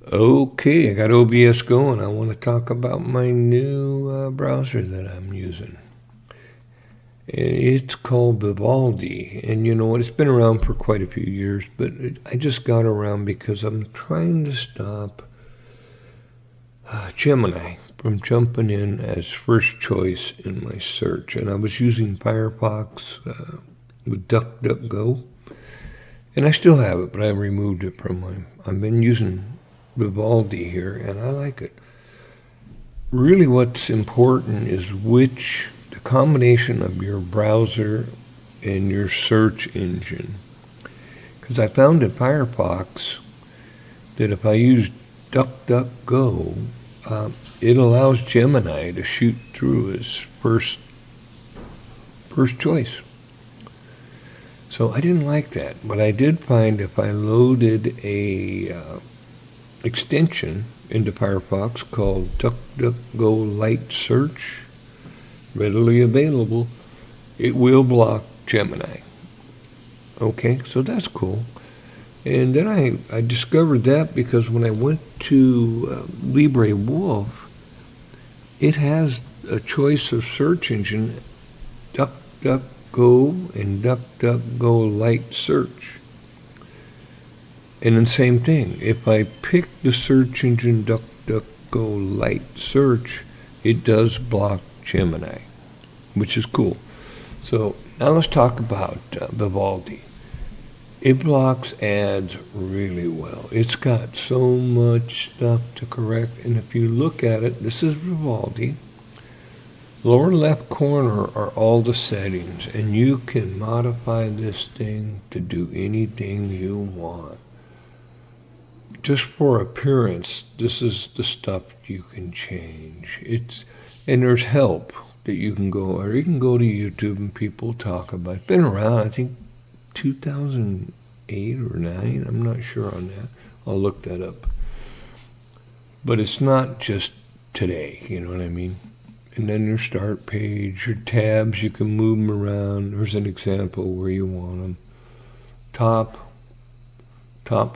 Okay, I got OBS going. I want to talk about my new browser that I'm using. And it's called Vivaldi. And you know what? It's been around for quite a few years, but I just got around because I'm trying to stop Gemini from jumping in as first choice in my search. And I was using Firefox with DuckDuckGo. And I still have it, but I removed it from my. I've been using Vivaldi here, and I like it. Really, what's important is the combination of your browser and your search engine. Because I found in Firefox that if I use DuckDuckGo, it allows Gemini to shoot through as first choice. So I didn't like that, but I did find if I loaded a extension into Firefox called DuckDuckGo Lite Search, readily available, it will block Gemini. Okay, so that's cool. And then I discovered that because when I went to LibreWolf, it has a choice of search engine, DuckDuckGo and DuckDuckGo Lite Search. And then same thing, if I pick the search engine DuckDuckGo Lite Search, it does block Gemini, which is cool. So now let's talk about Vivaldi. It blocks ads really well. It's got so much stuff to correct, and if you look at it, this is Vivaldi. Lower left corner are all the settings, and you can modify this thing to do anything you want. Just for appearance, this is the stuff you can change. And there's help that you can go, or you can go to YouTube and people talk about it. It's been around, I think, 2008 or 9. I'm not sure on that. I'll look that up. But it's not just today, you know what I mean? And then your start page, your tabs, you can move them around. There's an example where you want them. Top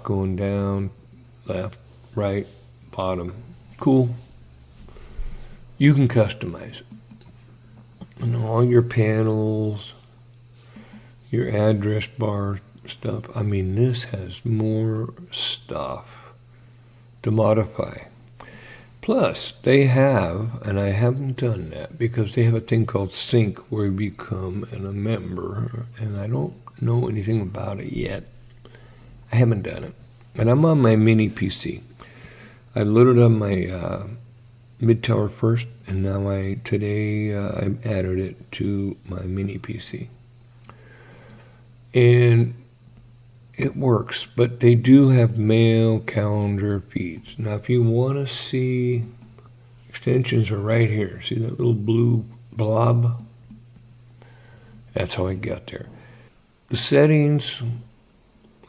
going down, left, right, bottom. Cool. You can customize it. And all your panels, your address bar stuff. I mean, this has more stuff to modify. Plus, they have, and I haven't done that, because they have a thing called Sync where you become a member, and I don't know anything about it yet. I haven't done it. And I'm on my mini PC. I loaded up my mid-tower first, and now today I added it to my mini PC. And it works, but they do have mail, calendar, feeds. Now, if you want to see, extensions are right here. See that little blue blob? That's how I got there. The settings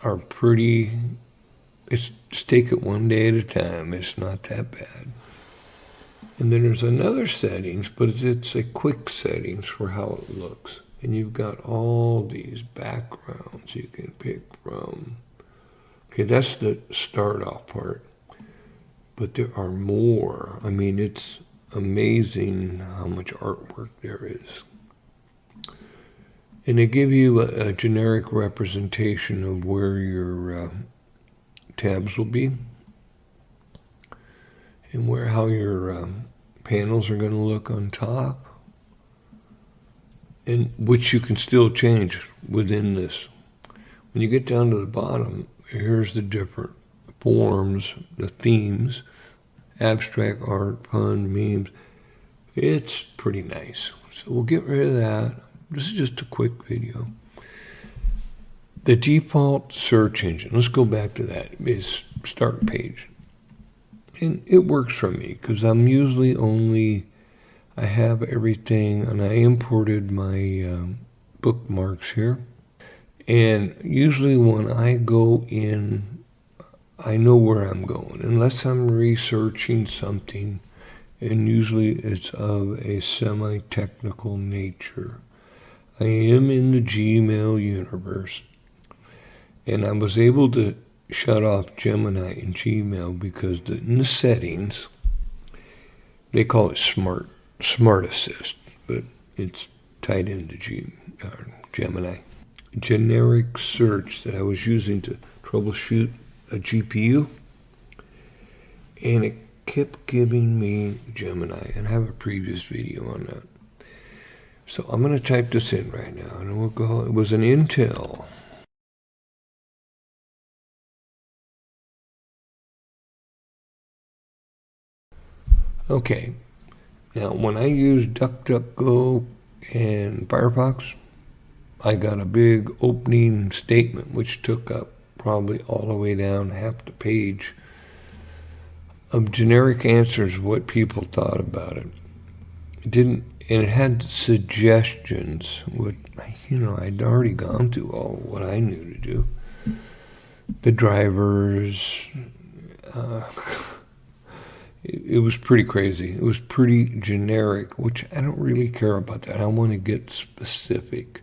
are pretty, just take it one day at a time. It's not that bad. And then there's another settings, but it's a quick settings for how it looks. And you've got all these backgrounds you can pick from. Okay, that's the start off part. But there are more. I mean, it's amazing how much artwork there is. And they give you a generic representation of where your tabs will be and how your panels are going to look on top, and which you can still change within this. When you get down to the bottom, here's the different forms, the themes, abstract art, fun, memes. It's pretty nice. So we'll get rid of that. This is just a quick video. The default search engine, let's go back to that, is start page. And it works for me because I'm usually I have everything, and I imported my bookmarks here. And usually when I go in, I know where I'm going, unless I'm researching something, and usually it's of a semi-technical nature. I am in the Gmail universe, and I was able to shut off Gemini in Gmail because in the settings, they call it Smart Assist, but it's tied into Gemini. Generic search that I was using to troubleshoot a GPU, and it kept giving me Gemini, and I have a previous video on that. So I'm going to type this in right now, and we'll go. It was an Intel. Okay, now when I use DuckDuckGo and Firefox, I got a big opening statement which took up probably all the way down half the page of generic answers, what people thought about it. It didn't, and it had suggestions, what, I'd already gone through all what I knew to do. The drivers, it was pretty crazy. It was pretty generic, which I don't really care about that. I want to get specific.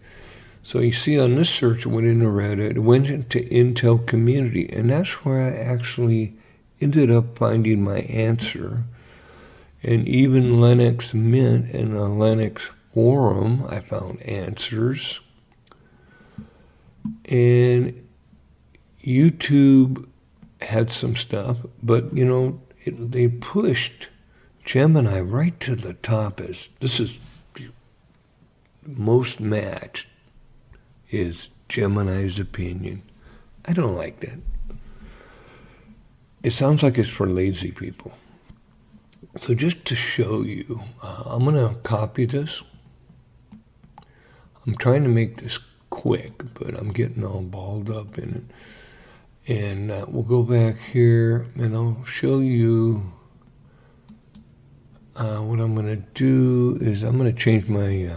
So you see on this search, it went into Reddit, it went into Intel community, and that's where I actually ended up finding my answer. And even Linux Mint and a Linux forum, I found answers. And YouTube had some stuff, but they pushed Gemini right to the top as this is most matched is Gemini's opinion. I don't like that. It sounds like it's for lazy people. So just to show you, I'm going to copy this. I'm trying to make this quick, but I'm getting all balled up in it. And we'll go back here, and I'll show you what I'm going to do is I'm going to change my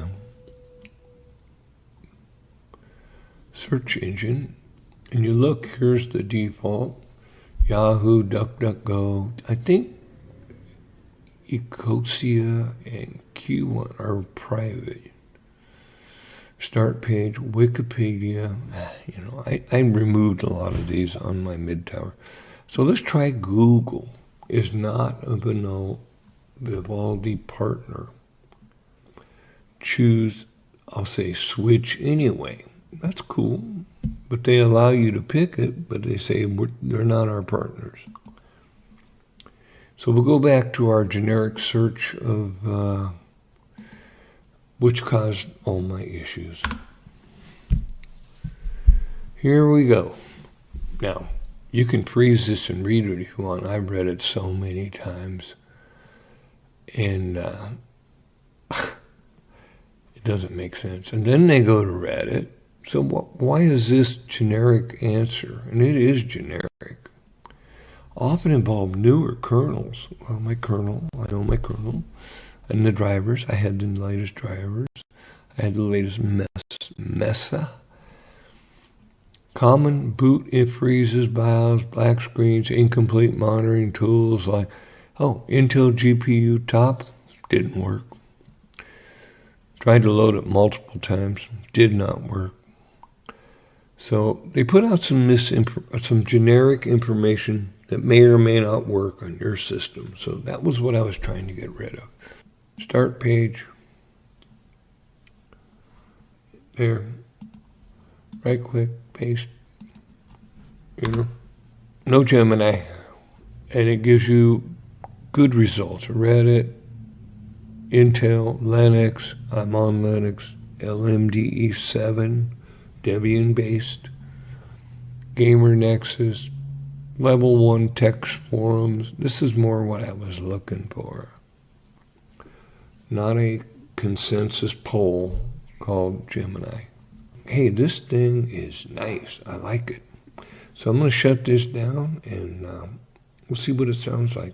search engine. And you look, here's the default. Yahoo, DuckDuckGo. I think Ecosia and Q1 are private. Start page, Wikipedia. I removed a lot of these on my mid tower. So let's try Google. Is not a Vivaldi partner. Choose, I'll say switch anyway. That's cool. But they allow you to pick it, but they say they're not our partners. So we'll go back to our generic search of which caused all my issues. Here we go. Now, you can freeze this and read it if you want. I've read it so many times. And it doesn't make sense. And then they go to Reddit. So why is this generic answer? And it is generic. Often involve newer kernels. Well, I know my kernel. And the drivers, I had the latest drivers. I had the latest Mesa. Common boot freezes, BIOS, black screens, incomplete monitoring tools like, Intel GPU top, didn't work. Tried to load it multiple times, did not work. So they put out some generic information that may or may not work on your system. So that was what I was trying to get rid of. Start page. There. Right click, paste. No Gemini. And it gives you good results. Reddit, Intel, Linux. I'm on Linux. LMDE7. Debian-based, Gamer Nexus, Level 1 text forums. This is more what I was looking for. Not a consensus poll called Gemini. Hey, this thing is nice. I like it. So I'm going to shut this down, and we'll see what it sounds like.